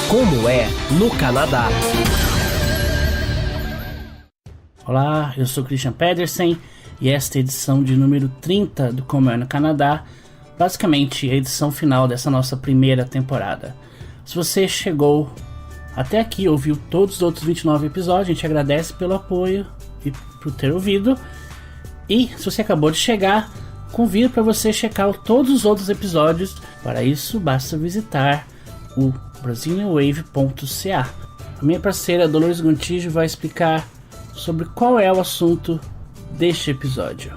Como é no Canadá. Olá, eu sou Christian Pedersen e esta é a edição de número 30 do Como é no Canadá, basicamente a edição final dessa nossa primeira temporada. Se você chegou até aqui e ouviu todos os outros 29 episódios, a gente agradece pelo apoio e por ter ouvido. E se você acabou de chegar, convido para você checar todos os outros episódios. Para isso, basta visitar o brazilianwave.ca. A minha parceira Dolores Gontijo vai explicar sobre qual é o assunto deste episódio.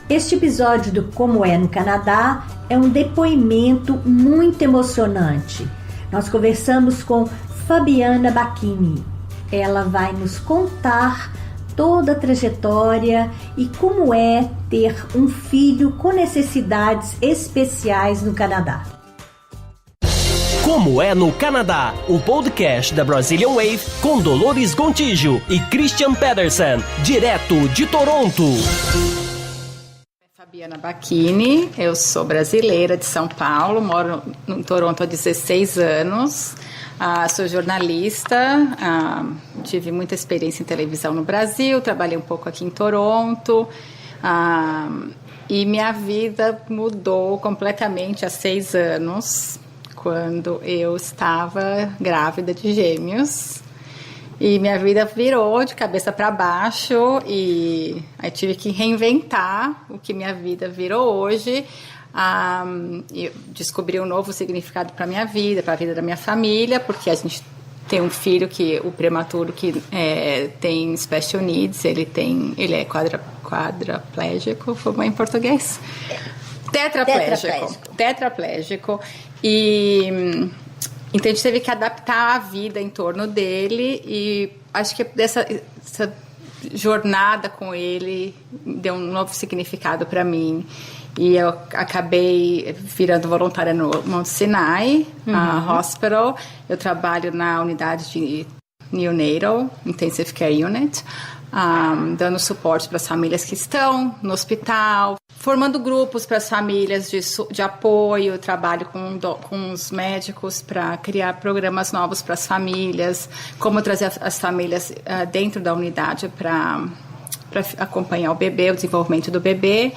Este episódio do Como é no Canadá é um depoimento muito emocionante. Nós conversamos com Fabiana Bacchini. Ela vai nos contar toda a trajetória e como é ter um filho com necessidades especiais no Canadá. Como é no Canadá, o podcast da Brazilian Wave com Dolores Gontijo e Christian Pedersen, direto de Toronto. Fabiana Bacchini, eu sou brasileira de São Paulo, moro em Toronto há 16 anos, sou jornalista, tive muita experiência em televisão no Brasil, trabalhei um pouco aqui em Toronto, e minha vida mudou completamente há 6 anos, quando eu estava grávida de gêmeos. E minha vida virou de cabeça para baixo e aí tive que reinventar o que minha vida virou hoje. Eu descobri um novo significado para minha vida, para a vida da minha família, porque a gente tem um filho o prematuro que tem special needs, ele é quadraplégico, como é em português? Tetraplégico. E então a gente teve que adaptar a vida em torno dele e acho que essa jornada com ele deu um novo significado para mim. E eu acabei virando voluntária no Mount Sinai Hospital. Eu trabalho na unidade de Neonatal Intensive Care Unit, dando suporte para as famílias que estão no hospital, formando grupos para as famílias de apoio. Eu trabalho com os médicos para criar programas novos para as famílias, como trazer as famílias dentro da unidade para acompanhar o bebê, o desenvolvimento do bebê.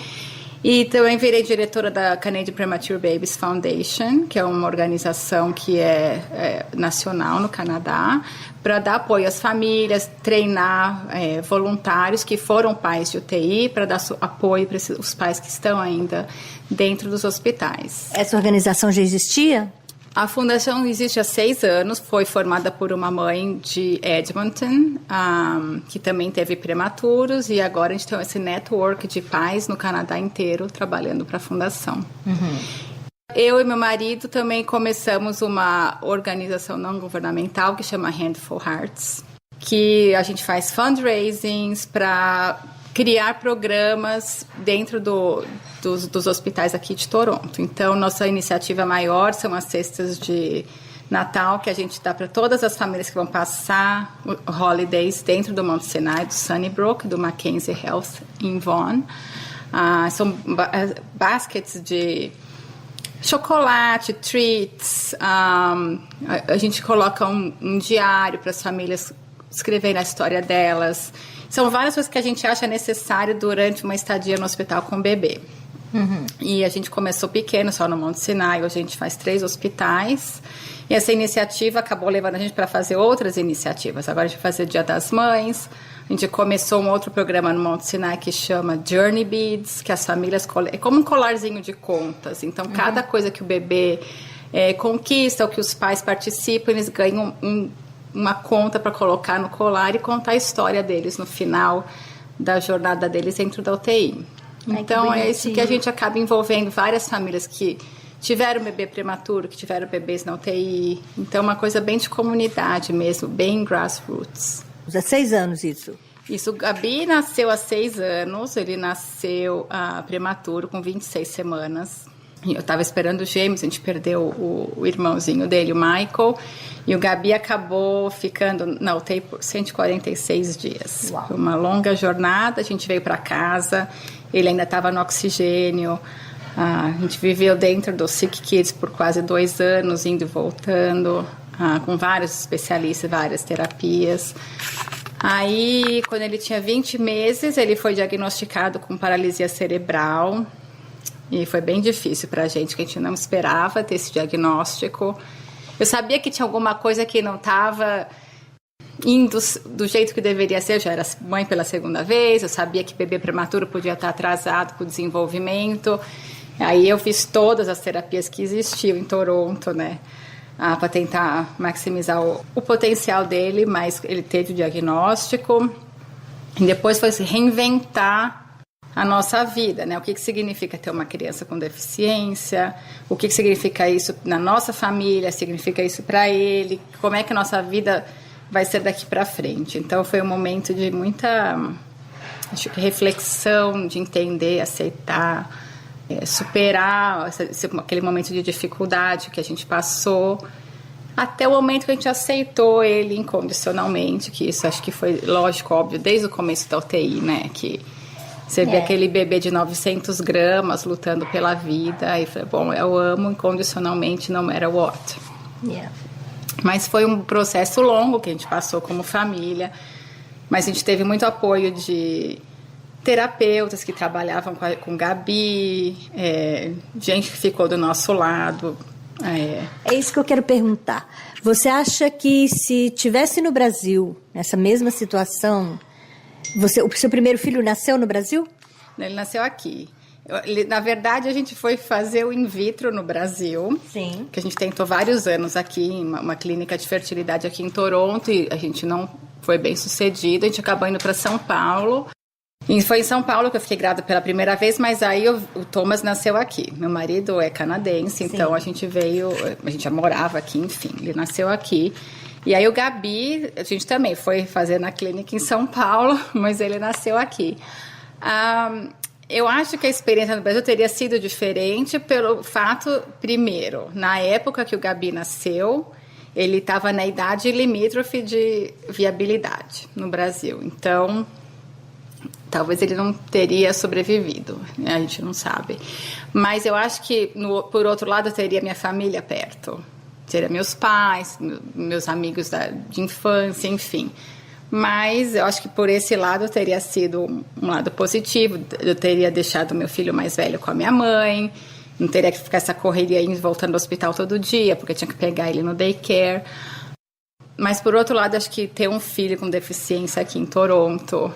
E também virei diretora da Canadian Premature Babies Foundation, que é uma organização que é nacional no Canadá, para dar apoio às famílias, treinar voluntários que foram pais de UTI, para dar apoio para os pais que estão ainda dentro dos hospitais. Essa organização já existia? A fundação existe há 6 anos, foi formada por uma mãe de Edmonton, que também teve prematuros, e agora a gente tem esse network de pais no Canadá inteiro trabalhando para a fundação. Eu e meu marido também começamos uma organização não governamental que chama Handful Hearts, que a gente faz fundraisings para criar programas dentro dos hospitais aqui de Toronto. Então, nossa iniciativa maior são as cestas de Natal, que a gente dá para todas as famílias que vão passar holidays dentro do Mount Sinai, do Sunnybrook, do Mackenzie Health em Vaughan. São baskets de chocolate, treats. A gente coloca um diário para as famílias escreverem a história delas. São várias coisas que a gente acha necessário durante uma estadia no hospital com o bebê. E a gente começou pequeno, só no Mount Sinai. Hoje a gente faz 3 hospitais. E essa iniciativa acabou levando a gente para fazer outras iniciativas. Agora a gente vai fazer Dia das Mães. A gente começou um outro programa no Mount Sinai que chama Journey Beads, que as famílias... É como um colarzinho de contas. Então, cada coisa que o bebê conquista, ou que os pais participam, eles ganham uma conta para colocar no colar e contar a história deles no final da jornada deles dentro da UTI. Então, é isso que a gente acaba envolvendo várias famílias que tiveram bebê prematuro, que tiveram bebês na UTI. Então, é uma coisa bem de comunidade mesmo, bem grassroots. Há 6 anos isso? Isso, o Gabi nasceu há 6 anos, ele nasceu prematuro, com 26 semanas. Eu estava esperando gêmeos, a gente perdeu o irmãozinho dele, o Michael, e o Gabi acabou ficando na UTI por 146 dias. Uau. Foi uma longa jornada, a gente veio para casa, ele ainda estava no oxigênio, a gente viveu dentro do Sick Kids por quase 2 anos, indo e voltando. com vários especialistas, várias terapias. Aí, quando ele tinha 20 meses, ele foi diagnosticado com paralisia cerebral. E foi bem difícil pra gente, que a gente não esperava ter esse diagnóstico. Eu sabia que tinha alguma coisa que não estava indo do jeito que deveria ser. Eu já era mãe pela segunda vez, eu sabia que bebê prematuro podia estar atrasado com o desenvolvimento. Aí eu fiz todas as terapias que existiam em Toronto, né? Para tentar maximizar o potencial dele, mas ele teve o diagnóstico. E depois foi se reinventar a nossa vida, né? O que significa ter uma criança com deficiência, o que significa isso na nossa família, significa isso para ele, como é que a nossa vida vai ser daqui para frente. Então foi um momento de muita, acho que, reflexão, de entender, aceitar, superar aquele momento de dificuldade que a gente passou, até o momento que a gente aceitou ele incondicionalmente, que isso acho que foi lógico, óbvio, desde o começo da UTI, né? Que você vê aquele bebê de 900 gramas lutando pela vida. Aí falei, bom, eu amo incondicionalmente, no matter what. Mas foi um processo longo que a gente passou como família. Mas a gente teve muito apoio de terapeutas que trabalhavam com Gabi, gente que ficou do nosso lado. É isso que eu quero perguntar. Você acha que se tivesse no Brasil, nessa mesma situação... O seu primeiro filho nasceu no Brasil? Ele nasceu aqui. Na verdade, a gente foi fazer o in vitro no Brasil. Sim. Que a gente tentou vários anos aqui, em uma clínica de fertilidade aqui em Toronto, e a gente não foi bem sucedido. A gente acabou indo para São Paulo. E foi em São Paulo que eu fiquei grávida pela primeira vez, mas aí o Thomas nasceu aqui. Meu marido é canadense, então a gente já morava aqui, enfim, ele nasceu aqui. E aí o Gabi, a gente também foi fazer na clínica em São Paulo, mas ele nasceu aqui. Eu acho que a experiência no Brasil teria sido diferente pelo fato, primeiro, na época que o Gabi nasceu, ele estava na idade limítrofe de viabilidade no Brasil. Então, talvez ele não teria sobrevivido, né? A gente não sabe. Mas eu acho que, por outro lado, eu teria minha família perto. Teria meus pais, meus amigos de infância, enfim. Mas eu acho que por esse lado teria sido um lado positivo. Eu teria deixado meu filho mais velho com a minha mãe, não teria que ficar essa correria indo e voltando ao hospital todo dia, porque eu tinha que pegar ele no daycare. Mas por outro lado, acho que ter um filho com deficiência aqui em Toronto,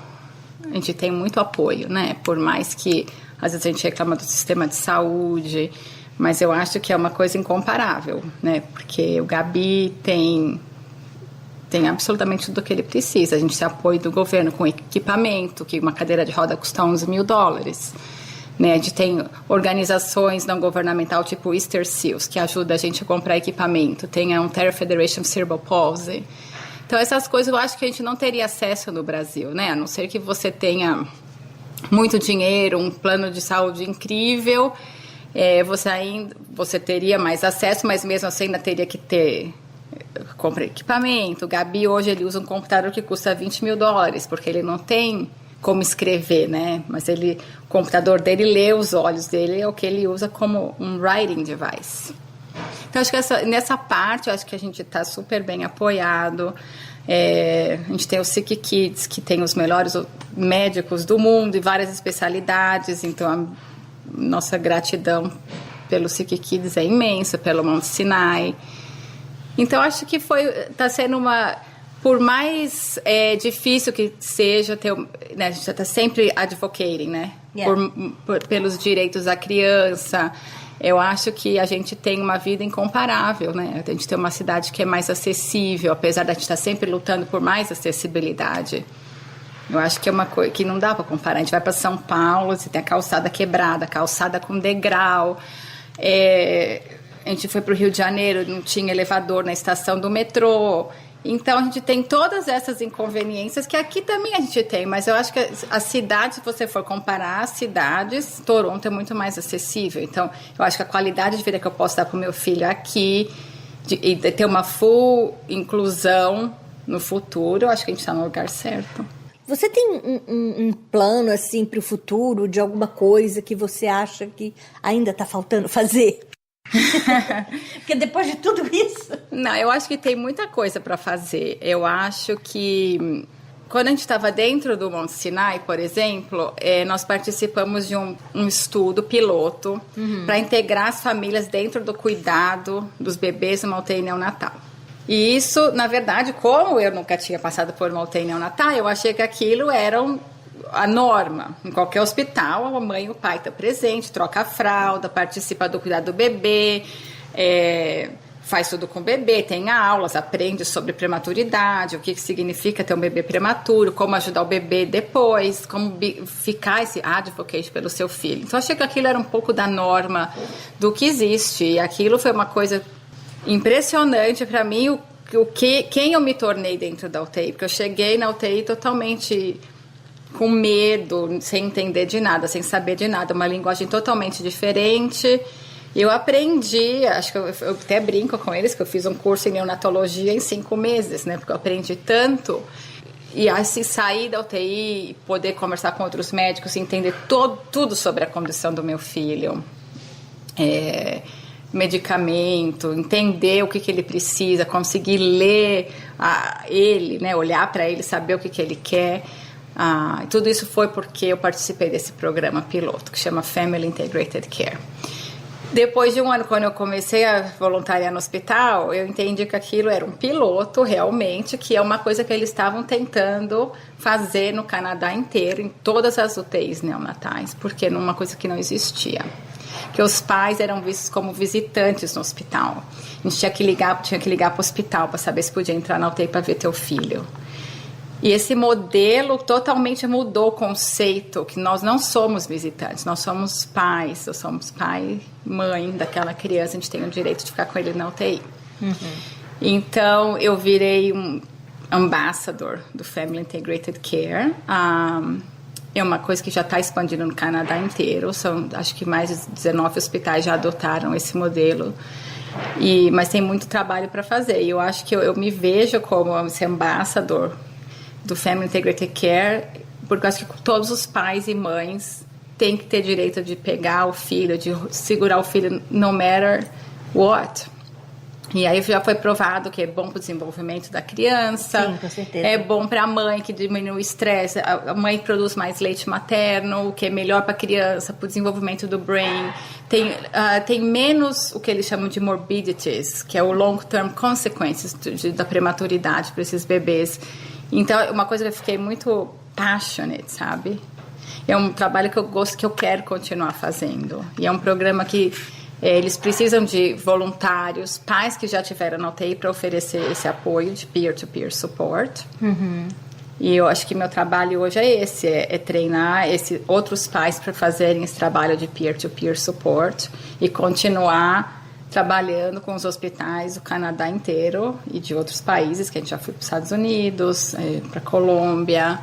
a gente tem muito apoio, né? Por mais que às vezes a gente reclama do sistema de saúde, mas eu acho que é uma coisa incomparável, né? Porque o Gabi tem absolutamente tudo o que ele precisa. A gente tem apoio do governo com equipamento, que uma cadeira de roda custa $11.000. Né? A gente tem organizações não governamental, tipo Easter Seals, que ajuda a gente a comprar equipamento. Tem a Ontario Federation of Cerebral Palsy. Então, essas coisas eu acho que a gente não teria acesso no Brasil, né? A não ser que você tenha muito dinheiro, um plano de saúde incrível, você teria mais acesso, mas mesmo assim ainda teria que ter compra equipamento. O Gabi hoje ele usa um computador que custa $20.000, porque ele não tem como escrever, né? Mas o computador dele lê os olhos dele, é o que ele usa como um writing device. Então, acho que nessa parte, eu acho que a gente está super bem apoiado. A gente tem o Sick Kids, que tem os melhores médicos do mundo e várias especialidades. Então, a nossa gratidão pelo Sick Kids é imensa, pelo Mount Sinai. Então, acho que está sendo por mais difícil que seja, né, a gente está sempre advocating, né? Yeah. Pelos direitos da criança. Eu acho que a gente tem uma vida incomparável, né? A gente tem uma cidade que é mais acessível, apesar de a gente estar sempre lutando por mais acessibilidade. Eu acho que é uma coisa que não dá para comparar. A gente vai para São Paulo, você tem a calçada quebrada, a calçada com degrau. A gente foi para o Rio de Janeiro, não tinha elevador na estação do metrô. Então, a gente tem todas essas inconveniências que aqui também a gente tem. Mas eu acho que as cidades, se você for comparar as cidades, Toronto é muito mais acessível. Então, eu acho que a qualidade de vida que eu posso dar para o meu filho aqui, e ter uma full inclusão no futuro, eu acho que a gente está no lugar certo. Você tem um plano, assim, para o futuro, de alguma coisa que você acha que ainda está faltando fazer? Porque depois de tudo isso... Não, eu acho que tem muita coisa para fazer. Eu acho que quando a gente estava dentro do Monte Sinai, por exemplo, nós participamos de um estudo piloto para integrar as famílias dentro do cuidado dos bebês numa UTI neonatal. E isso, na verdade, como eu nunca tinha passado por uma UTI neonatal, eu achei que aquilo era a norma. Em qualquer hospital, a mãe e o pai estão presentes, troca a fralda, participa do cuidado do bebê, faz tudo com o bebê, tem aulas, aprende sobre prematuridade, o que significa ter um bebê prematuro, como ajudar o bebê depois, como ficar esse advocate pelo seu filho. Então, achei que aquilo era um pouco da norma do que existe. E aquilo foi uma coisa impressionante para mim, quem eu me tornei dentro da UTI. Porque eu cheguei na UTI totalmente com medo, sem entender de nada, sem saber de nada, uma linguagem totalmente diferente. Eu aprendi, acho que eu até brinco com eles, que eu fiz um curso em neonatologia em 5 meses, né? Porque eu aprendi tanto. E assim, sair da UTI, poder conversar com outros médicos, entender tudo sobre a condição do meu filho. Medicamento, entender o que ele precisa, conseguir ler ele, né? Olhar para ele, saber o que ele quer. Tudo isso foi porque eu participei desse programa piloto, que chama Family Integrated Care. Depois de um ano, quando eu comecei a voluntariar no hospital, eu entendi que aquilo era um piloto, realmente, que é uma coisa que eles estavam tentando fazer no Canadá inteiro, em todas as UTIs neonatais, porque era uma coisa que não existia. Que os pais eram vistos como visitantes no hospital. A gente tinha que ligar para o hospital para saber se podia entrar na UTI para ver teu filho. E esse modelo totalmente mudou o conceito, que nós não somos visitantes, nós somos pais, nós somos pai, mãe daquela criança, a gente tem o direito de ficar com ele na UTI. Então, eu virei um ambassador do Family Integrated Care. É uma coisa que já está expandindo no Canadá inteiro, acho que mais de 19 hospitais já adotaram esse modelo. Mas tem muito trabalho para fazer, e eu acho que eu me vejo como esse ambassador do Family Integrated Care, porque eu acho que todos os pais e mães têm que ter direito de pegar o filho, de segurar o filho no matter what. E aí já foi provado que é bom para o desenvolvimento da criança. Sim, com certeza. É bom para a mãe, que diminui o estresse. A mãe produz mais leite materno, o que é melhor para a criança, para o desenvolvimento do brain. Tem menos o que eles chamam de morbidities, que é o long-term consequences da prematuridade para esses bebês. Então, é uma coisa que eu fiquei muito passionate, sabe? É um trabalho que eu gosto, que eu quero continuar fazendo. E é um programa que eles precisam de voluntários, pais que já tiveram na UTI, para oferecer esse apoio de peer-to-peer support. E eu acho que meu trabalho hoje é esse, é treinar outros pais para fazerem esse trabalho de peer-to-peer support e continuar trabalhando com os hospitais do Canadá inteiro e de outros países, que a gente já foi para os Estados Unidos, para a Colômbia,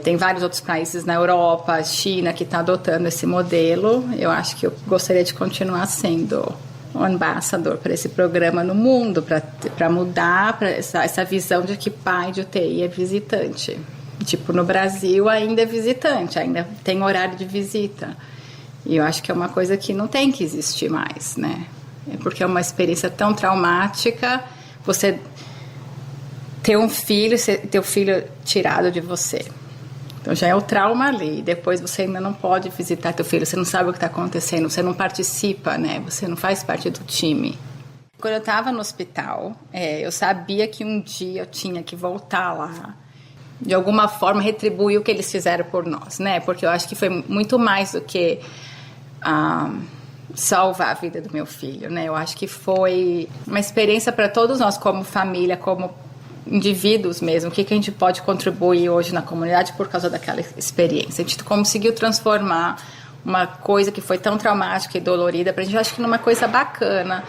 tem vários outros países na Europa, China, que está adotando esse modelo. Eu acho que eu gostaria de continuar sendo um ambassador para esse programa no mundo, para mudar para essa visão de que pai de UTI é visitante. Tipo, no Brasil ainda é visitante, ainda tem horário de visita. E eu acho que é uma coisa que não tem que existir mais, né? Porque é uma experiência tão traumática, você ter um filho, ter o filho tirado de você. Então já é o trauma ali. Depois você ainda não pode visitar teu filho, você não sabe o que está acontecendo, você não participa, né? Você não faz parte do time. Quando eu estava no hospital, eu sabia que um dia eu tinha que voltar lá, de alguma forma retribuir o que eles fizeram por nós, né? Porque eu acho que foi muito mais do que salvar a vida do meu filho, né? Eu acho que foi uma experiência para todos nós, como família, como indivíduos mesmo. O que a gente pode contribuir hoje na comunidade por causa daquela experiência? A gente conseguiu transformar uma coisa que foi tão traumática e dolorida pra gente, eu acho que numa coisa bacana.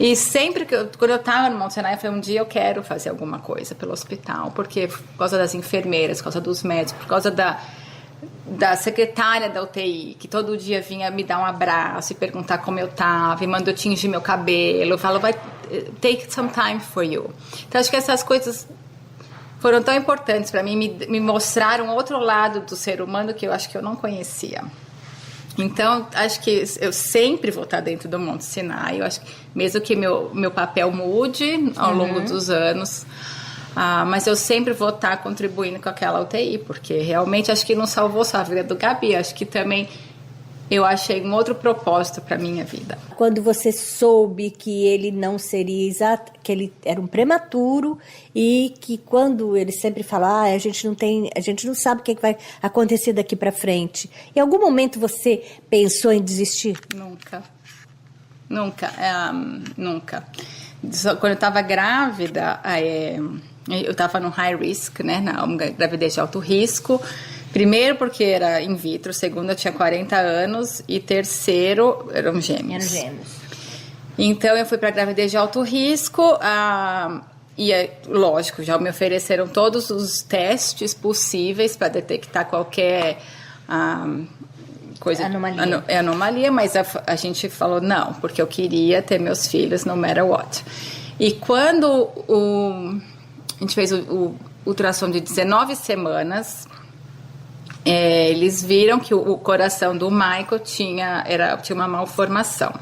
E sempre quando eu estava no Monte Sinai, eu falei, um dia eu quero fazer alguma coisa pelo hospital, porque por causa das enfermeiras, por causa dos médicos, por causa da secretária da UTI, que todo dia vinha me dar um abraço e perguntar como eu estava, e mandou tingir meu cabelo, falou, vai, take some time for you. Então, acho que essas coisas foram tão importantes para mim, me mostraram outro lado do ser humano que eu acho que eu não conhecia. Então, acho que eu sempre vou estar dentro do Monte Sinai. Eu acho que mesmo que meu papel mude ao longo dos anos, mas eu sempre vou estar contribuindo com aquela UTI, porque realmente acho que não salvou só a vida do Gabi, acho que também eu achei um outro propósito para minha vida. Quando você soube que ele não seria exato, que ele era um prematuro e que quando ele sempre fala, a gente não sabe o que vai acontecer daqui para frente. Em algum momento você pensou em desistir? Nunca. Quando eu estava grávida, eu estava no high risk, né, na gravidez de alto risco. Primeiro porque era in vitro, segundo eu tinha 40 anos e terceiro eram gêmeos. Então eu fui para gravidez de alto risco e lógico, já me ofereceram todos os testes possíveis para detectar qualquer anomalia, mas a gente falou não, porque eu queria ter meus filhos no matter what. E quando a gente fez o ultrassom de 19 semanas, eles viram que o coração do Michael tinha uma malformação.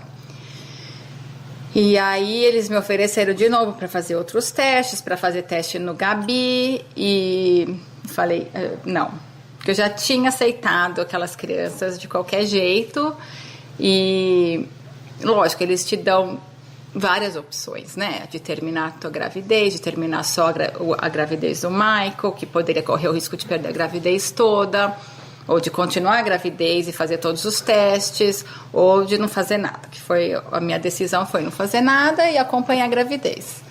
E aí eles me ofereceram de novo para fazer outros testes, para fazer teste no Gabi, e falei, não, porque eu já tinha aceitado aquelas crianças de qualquer jeito, e lógico, eles te dão várias opções, né, de terminar a tua gravidez, de terminar só a gravidez do Michael, que poderia correr o risco de perder a gravidez toda, ou de continuar a gravidez e fazer todos os testes, ou de não fazer nada, que foi a minha decisão, foi não fazer nada e acompanhar a gravidez.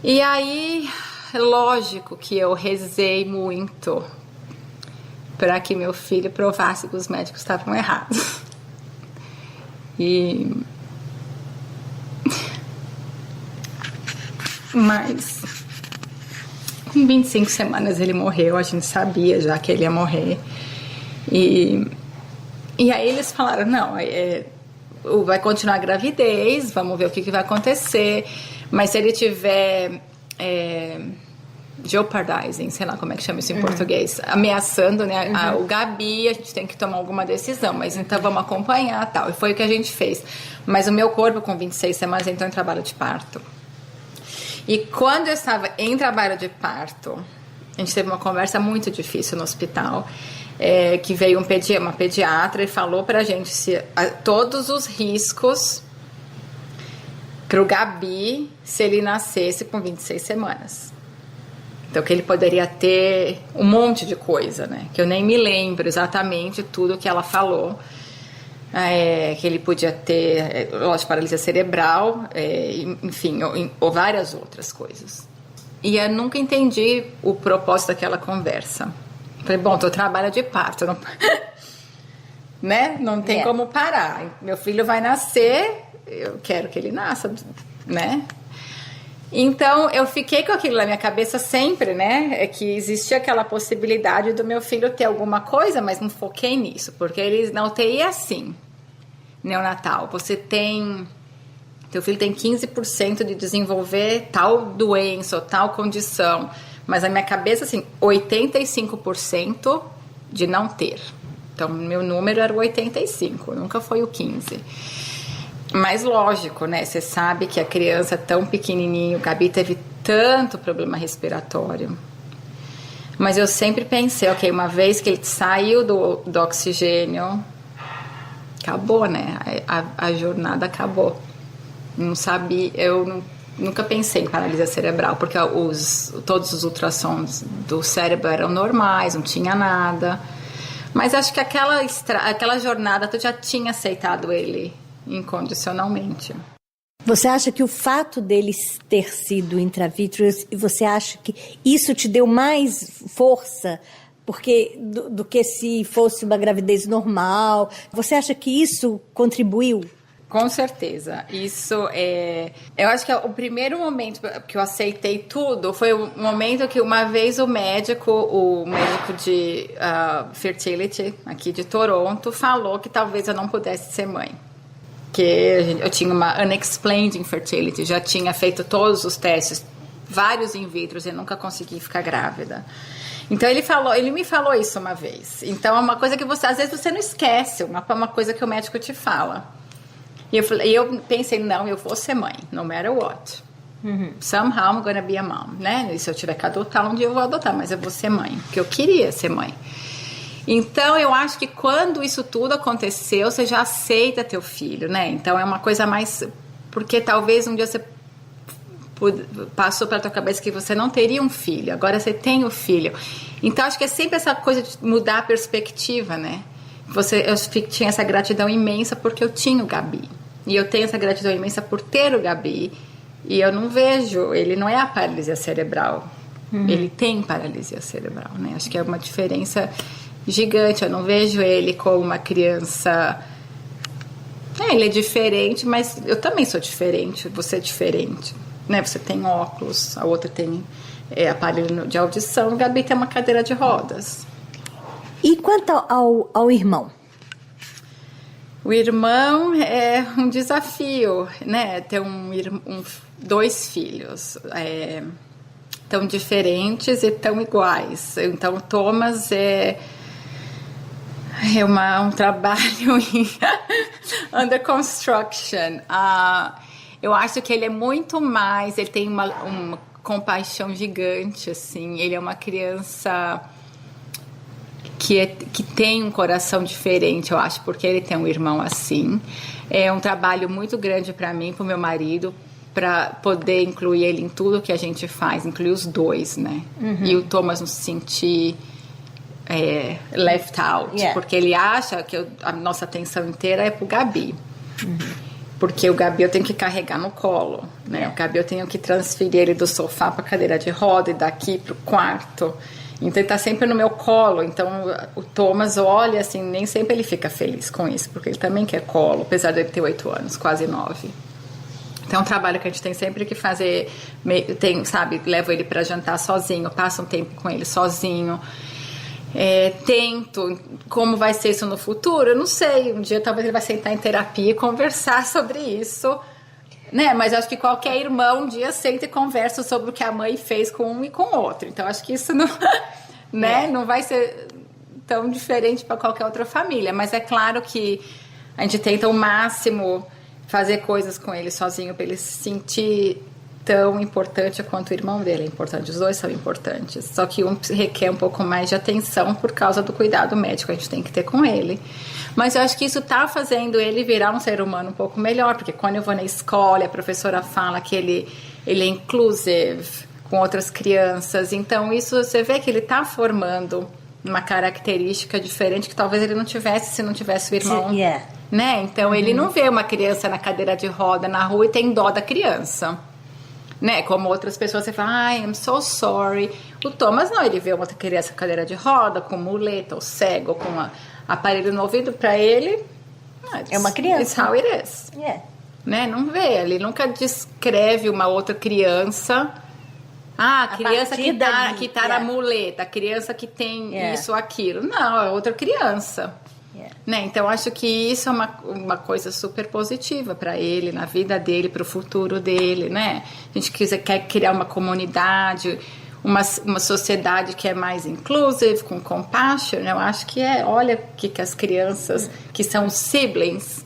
E aí, lógico que eu rezei muito para que meu filho provasse que os médicos estavam errados. Mas com 25 semanas ele morreu, a gente sabia já que ele ia morrer. E aí eles falaram, não, vai continuar a gravidez, vamos ver o que vai acontecer, mas se ele tiver jeopardizing, sei lá como é que chama isso em português, ameaçando, né, o Gabi, a gente tem que tomar alguma decisão, mas então vamos acompanhar tal. E foi o que a gente fez. Mas o meu corpo com 26 semanas entrou em trabalho de parto. E quando eu estava em trabalho de parto, a gente teve uma conversa muito difícil no hospital, que veio uma pediatra e falou pra gente todos os riscos pro Gabi se ele nascesse com 26 semanas. Então, que ele poderia ter um monte de coisa, né? Que eu nem me lembro exatamente tudo que ela falou. Que ele podia ter, lógico, paralisia cerebral, enfim, ou várias outras coisas. E eu nunca entendi o propósito daquela conversa. Falei, bom, tô trabalho de parto, não, né? Não tem como parar. Meu filho vai nascer, eu quero que ele nasça, né? Então, eu fiquei com aquilo na minha cabeça sempre, né? Que existia aquela possibilidade do meu filho ter alguma coisa, mas não foquei nisso. Porque eles na UTI é assim, neonatal. Teu filho tem 15% de desenvolver tal doença ou tal condição. Mas na minha cabeça, assim, 85% de não ter. Então, meu número era o 85, nunca foi o 15. Mas lógico, né? Você sabe que a criança é tão pequenininho, o Gabi teve tanto problema respiratório. Mas eu sempre pensei, ok, uma vez que ele saiu do oxigênio, acabou, né? A jornada acabou. Não sabia, nunca pensei em paralisia cerebral, porque todos os ultrassons do cérebro eram normais, não tinha nada. Mas acho que aquela jornada tu já tinha aceitado ele incondicionalmente. Você acha que o fato dele ter sido intravitreus, você acha que isso te deu mais força do que se fosse uma gravidez normal? Você acha que isso contribuiu? Com certeza. Isso eu acho que o primeiro momento que eu aceitei tudo foi o momento que uma vez o médico de fertility aqui de Toronto falou que talvez eu não pudesse ser mãe. Que eu tinha uma unexplained infertility, já tinha feito todos os testes, vários in vitro, e nunca consegui ficar grávida. Então ele me falou isso uma vez. Então é uma coisa que às vezes você não esquece, uma coisa que o médico te fala. E eu pensei, não, eu vou ser mãe, no matter what. Somehow I'm gonna be a mom, né? E se eu tiver que adotar, um dia eu vou adotar, mas eu vou ser mãe, porque eu queria ser mãe. Então eu acho que quando isso tudo aconteceu, você já aceita teu filho, né? Então é uma coisa mais... Porque talvez um dia você passou pela tua cabeça que você não teria um filho, agora você tem o filho. Então acho que é sempre essa coisa de mudar a perspectiva, né? Eu tinha essa gratidão imensa porque eu tinha o Gabi. E eu tenho essa gratidão imensa por ter o Gabi. E eu não vejo, ele não é a paralisia cerebral. Ele tem paralisia cerebral, né? Acho que é uma diferença gigante. Eu não vejo ele como uma criança... ele é diferente, mas eu também sou diferente. Você é diferente, né? Você tem óculos, a outra tem aparelho de audição. O Gabi tem uma cadeira de rodas. E quanto ao irmão? O irmão é um desafio, né? Ter dois filhos tão diferentes e tão iguais. Então, o Thomas é um trabalho under construction. Eu acho que ele é muito mais... Ele tem uma compaixão gigante, assim. Ele é uma criança... que tem um coração diferente, eu acho, porque ele tem um irmão assim. É um trabalho muito grande para mim, para o meu marido, para poder incluir ele em tudo que a gente faz, incluir os dois, né? E o Thomas não se sentir left out, porque ele acha que a nossa atenção inteira é pro Gabi. Porque o Gabi eu tenho que carregar no colo, né? O Gabi eu tenho que transferir ele do sofá para cadeira de roda e daqui pro quarto. Então ele tá sempre no meu colo. Então o Thomas olha assim, nem sempre ele fica feliz com isso, porque ele também quer colo, apesar de ele ter 8 anos, quase 9. Então é um trabalho que a gente tem sempre que fazer, levo ele para jantar sozinho, passo um tempo com ele sozinho. Tento, como vai ser isso no futuro? Eu não sei, um dia talvez ele vai sentar em terapia e conversar sobre isso, né? Mas acho que qualquer irmão um dia senta e conversa sobre o que a mãe fez com um e com o outro. Então acho que isso não, né? Não vai ser tão diferente para qualquer outra família. Mas é claro que a gente tenta ao máximo fazer coisas com ele sozinho para ele se sentir tão importante quanto o irmão dele é importante. Os dois são importantes. Só que um requer um pouco mais de atenção por causa do cuidado médico que a gente tem que ter com ele. Mas eu acho que isso tá fazendo ele virar um ser humano um pouco melhor, porque quando eu vou na escola, a professora fala que ele é inclusive com outras crianças. Então isso você vê que ele tá formando uma característica diferente que talvez ele não tivesse se não tivesse o irmão. Né? Então ele não vê uma criança na cadeira de roda na rua e tem dó da criança. Né? Como outras pessoas, você fala, I'm so sorry. O Thomas não, ele vê uma criança com cadeira de roda, com muleta, ou cego, ou com aparelho no ouvido, pra ele... é uma criança. It's how it is. Né? Não vê, ele nunca descreve uma outra criança... a criança que tá na muleta, a criança que tem isso ou aquilo. Não, é outra criança. Né? Então acho que isso é uma coisa super positiva para ele, na vida dele, para o futuro dele, né? A gente quer criar uma comunidade, uma sociedade que é mais inclusive, com compassion. Eu acho que olha que as crianças que são siblings,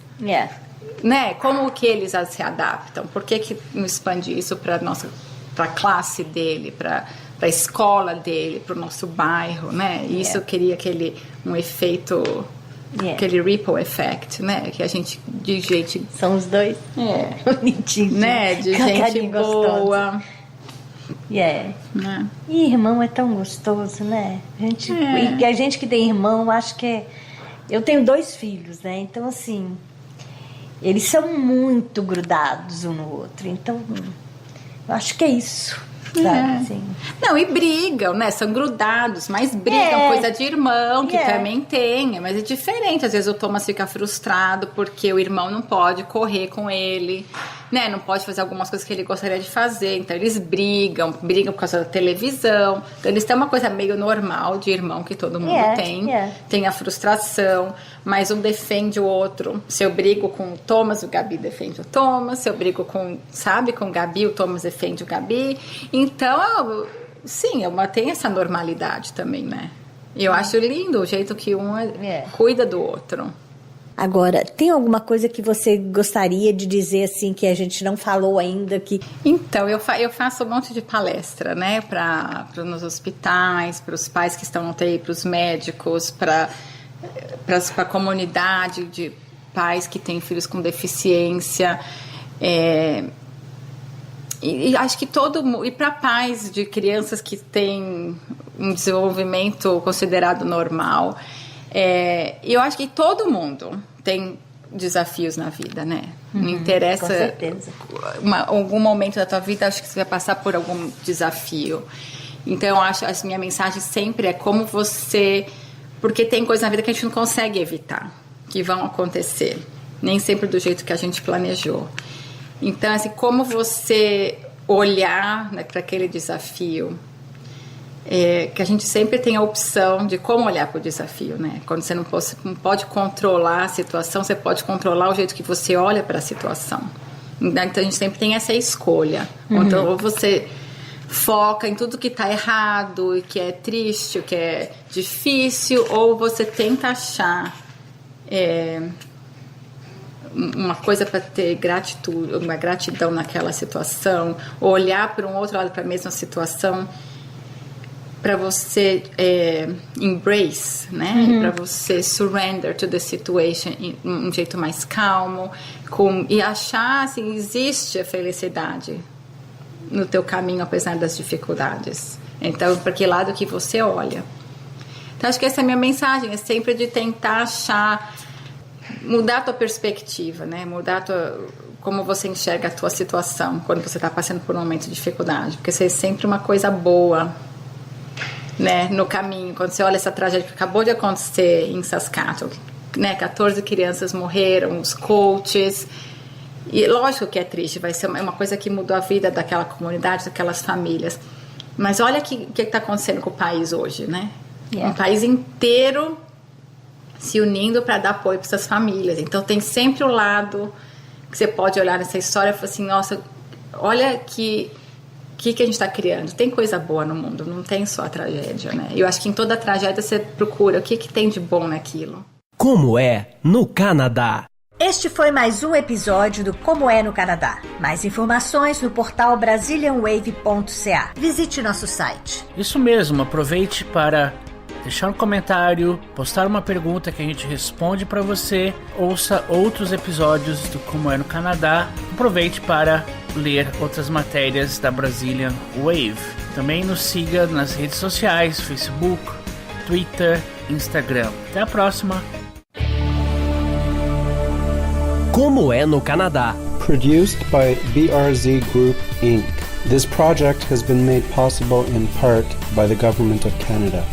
né? Como que eles se adaptam? Por que não expandir isso para a classe dele, para a escola dele, para o nosso bairro, né? E isso eu queria um efeito... aquele ripple effect, né? Que a gente, de gente... São os dois. Bonitinhos. Né? De gente boa. Né? E irmão é tão gostoso, né? E a gente que tem irmão, acho que eu tenho 2 filhos, né? Então, assim... eles são muito grudados um no outro. Então, eu acho que é isso. Sabe, assim. Não, e brigam, né? São grudados, mas brigam, coisa de irmão, que também tem, mas é diferente. Às vezes o Thomas fica frustrado porque o irmão não pode correr com ele, né? Não pode fazer algumas coisas que ele gostaria de fazer. Então eles brigam por causa da televisão. Então eles têm uma coisa meio normal de irmão que todo mundo tem. Tem a frustração, mas um defende o outro. Se eu brigo com o Thomas, o Gabi defende o Thomas. Se eu brigo com o Gabi, o Thomas defende o Gabi. Então, sim, tem essa normalidade também, né? Eu acho lindo o jeito que um cuida do outro. Agora, tem alguma coisa que você gostaria de dizer, assim, que a gente não falou ainda? Então, eu faço um monte de palestra, né? Nos hospitais, para os pais que estão no UTI, para os médicos, para a comunidade de pais que têm filhos com deficiência. E acho que e para pais de crianças que têm um desenvolvimento considerado normal. Eu acho que todo mundo tem desafios na vida, né? Não interessa. Com certeza. Algum momento da tua vida, acho que você vai passar por algum desafio. Então, a minha mensagem sempre é como você... Porque tem coisas na vida que a gente não consegue evitar, que vão acontecer. Nem sempre do jeito que a gente planejou. Então, assim, como você olhar, né, para aquele desafio... que a gente sempre tem a opção de como olhar para o desafio, né? Quando você não pode controlar a situação, você pode controlar o jeito que você olha para a situação. Então, a gente sempre tem essa escolha. Então, ou você foca em tudo que está errado, que é triste, que é difícil, ou você tenta achar uma coisa para ter uma gratidão naquela situação, ou olhar para um outro lado para a mesma situação, para você embrace, né? Para você surrender to the situation um jeito mais calmo, e achar, assim, existe a felicidade no teu caminho apesar das dificuldades. Então, para que lado que você olha? Então, acho que essa é a minha mensagem, é sempre de tentar mudar a tua perspectiva, né? Mudar como você enxerga a tua situação quando você está passando por um momento de dificuldade, porque isso é sempre uma coisa boa, né, no caminho. Quando você olha essa tragédia que acabou de acontecer em Saskatchewan, né, 14 crianças morreram, os coaches, e lógico que é triste, vai ser uma coisa que mudou a vida daquela comunidade, daquelas famílias, mas olha o que está acontecendo com o país hoje, né? Um país inteiro se unindo para dar apoio para essas famílias. Então tem sempre o lado que você pode olhar nessa história e falar assim, nossa, olha que a gente está criando. Tem coisa boa no mundo, não tem só a tragédia, né? Eu acho que em toda tragédia você procura o que tem de bom naquilo. Como é no Canadá? Este foi mais um episódio do Como é no Canadá. Mais informações no portal BrazilianWave.ca. Visite nosso site. Isso mesmo, aproveite para deixar um comentário, postar uma pergunta que a gente responde para você, ouça outros episódios do Como é no Canadá, aproveite para ler outras matérias da Brazilian Wave. Também nos siga nas redes sociais, Facebook, Twitter, Instagram. Até a próxima! Como é no Canadá? Produced by BRZ Group Inc. This project has been made possible in part by the Government of Canada.